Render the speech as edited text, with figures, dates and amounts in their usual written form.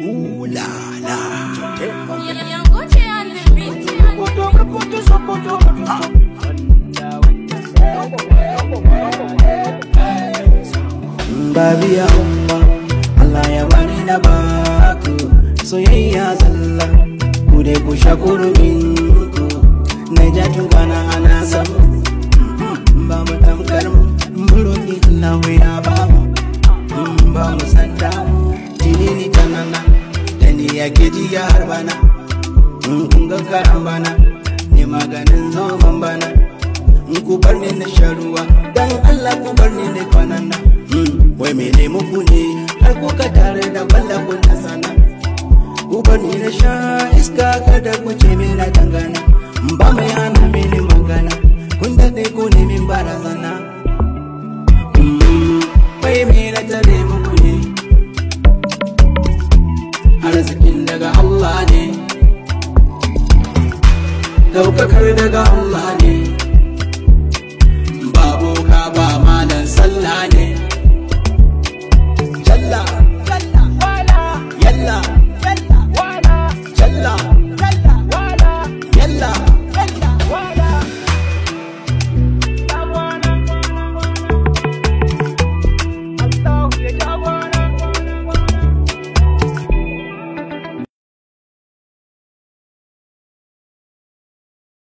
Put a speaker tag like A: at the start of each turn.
A: Ooh la la. Babiya umma, Allah ya bani na baku soyayya zalla, ku dai ku sha kurumin ku, na ja tukana ana samu, ba mu tamkar mu, mun roƙi Allah ya ba mu, ba mu san damu, jini ni tanana, da ni yake ji ya harbana, kun ga karan bana, ne maganin zoban bana, ku bar ni na sharuwa, dan Allah ku bar ni na kwanana. Wai mene muku ne har kuka tare da ballakun na sana, ku bar ni na sha iska kada ku ce min na dangana, ba mai hana mini magana, kun daɗe ku ne min barazana. Wai me na tare muku ne, arzikin daga Allah ne, daukakar daga Allah ne.